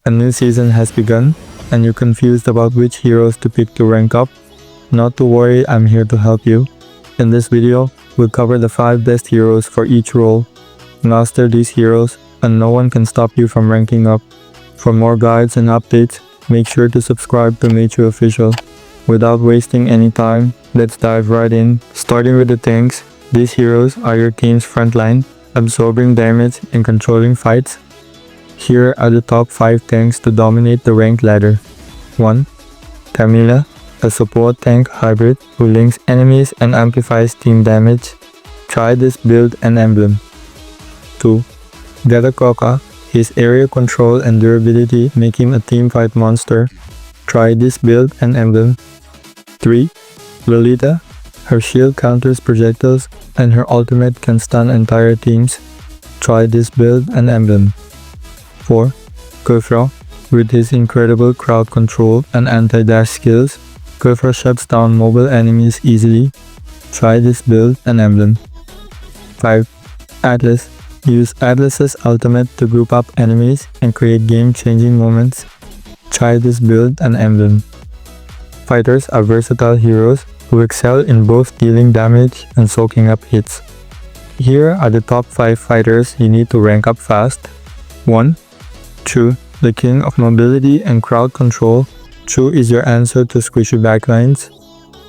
A new season has begun, and you're confused about which heroes to pick to rank up? Not to worry, I'm here to help you. In this video, we'll cover the 5 best heroes for each role. Master these heroes, and no one can stop you from ranking up. For more guides and updates, make sure to subscribe to Nature Official. Without wasting any time, let's dive right in. Starting with the tanks, these heroes are your team's frontline, absorbing damage and controlling fights. Here are the top 5 tanks to dominate the rank ladder. 1. Camilla, a support tank hybrid who links enemies and amplifies team damage. Try this build and emblem. 2. Gatakoka, his area control and durability make him a teamfight monster. Try this build and emblem. 3. Lolita, her shield counters projectiles and her ultimate can stun entire teams. Try this build and emblem. 4. Kufra, with his incredible crowd control and anti-dash skills, Kufra shuts down mobile enemies easily. Try this build and emblem. 5. Atlas, use Atlas's ultimate to group up enemies and create game-changing moments. Try this build and emblem. Fighters are versatile heroes who excel in both dealing damage and soaking up hits. Here are the top 5 fighters you need to rank up fast. 1. Chu, the king of mobility and crowd control. Chu is your answer to squishy backlines.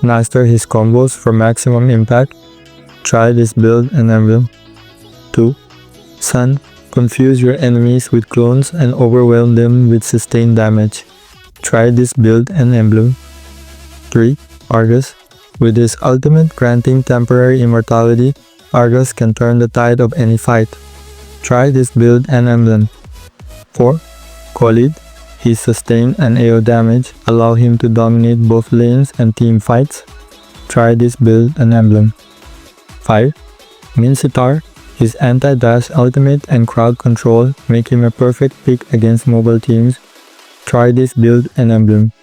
Master his combos for maximum impact. Try this build and emblem. 2. Sun, confuse your enemies with clones and overwhelm them with sustained damage. Try this build and emblem. 3. Argus, with his ultimate granting temporary immortality, Argus can turn the tide of any fight. Try this build and emblem. 4. Khalid, his sustain and AO damage allow him to dominate both lanes and team fights. Try this build and emblem. 5. Minsitar, his anti-dash ultimate and crowd control make him a perfect pick against mobile teams. Try this build and emblem.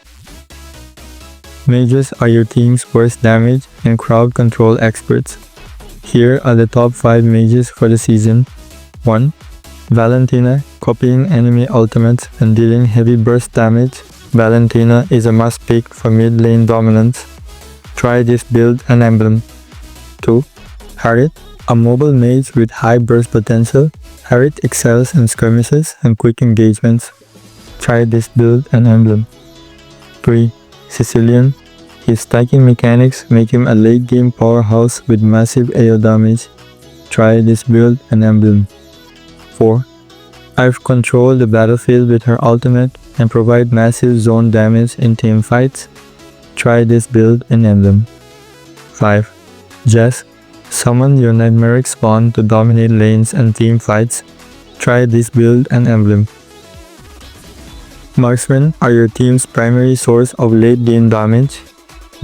Mages are your team's worst damage and crowd control experts. Here are the top 5 mages for the season. 1. Valentina, copying enemy ultimates and dealing heavy burst damage. Valentina is a must pick for mid lane dominance. Try this build and emblem. 2. Harriet, a mobile mage with high burst potential. Harriet excels in skirmishes and quick engagements. Try this build and emblem. 3. Sicilian, his stacking mechanics make him a late game powerhouse with massive AO damage. Try this build and emblem. 4. I've controlled the battlefield with her ultimate and provide massive zone damage in team fights. Try this build and emblem. 5. Jess, summon your nightmaric spawn to dominate lanes and team fights. Try this build and emblem. Marksmen are your team's primary source of late game damage.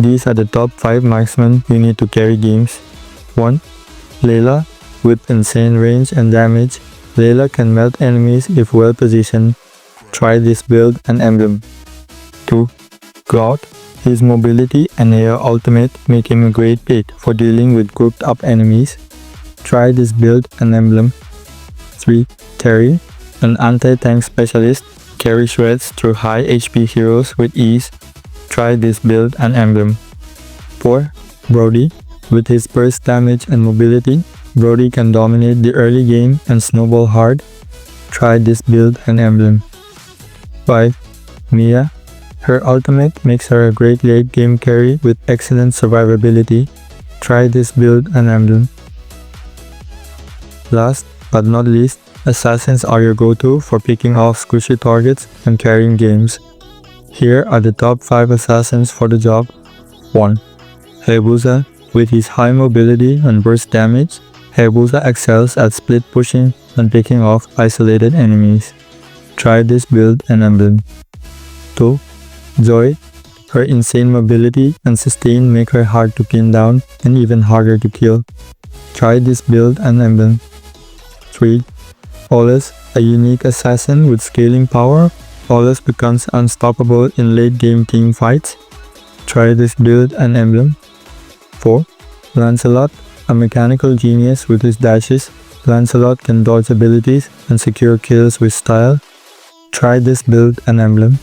These are the top 5 marksmen you need to carry games. 1. Layla, with insane range and damage. Layla can melt enemies if well positioned. Try this build and emblem. 2. Grout, his mobility and air ultimate make him a great pick for dealing with grouped up enemies. Try this build and emblem. 3. Terry, an anti-tank specialist, carry shreds through high HP heroes with ease. Try this build and emblem. 4. Brody, with his burst damage and mobility, Brody can dominate the early game and snowball hard. Try this build and emblem. 5. Mia, her ultimate makes her a great late game carry with excellent survivability. Try this build and emblem. Last but not least, assassins are your go-to for picking off squishy targets and carrying games. Here are the top 5 assassins for the job. 1. Hayabusa, with his high mobility and burst damage, Hayabusa excels at split pushing and picking off isolated enemies. Try this build and emblem. 2. Joy, her insane mobility and sustain make her hard to pin down and even harder to kill. Try this build and emblem. 3. Olus, a unique assassin with scaling power. Olus becomes unstoppable in late game team fights. Try this build and emblem. 4. Lancelot, a mechanical genius with his dashes, Lancelot can dodge abilities and secure kills with style. Try this build and emblem.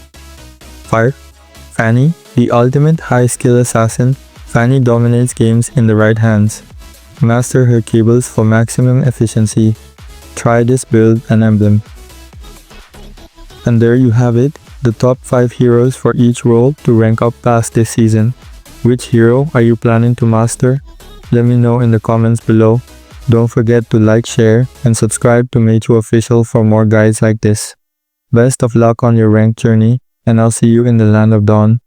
Fire. Fanny, the ultimate high-skill assassin. Fanny dominates games in the right hands. Master her cables for maximum efficiency. Try this build and emblem. And there you have it, the top 5 heroes for each role to rank up past this season. Which hero are you planning to master? Let me know in the comments below. Don't forget to like, share, and subscribe to Meichu Official for more guides like this. Best of luck on your rank journey, and I'll see you in the Land of Dawn.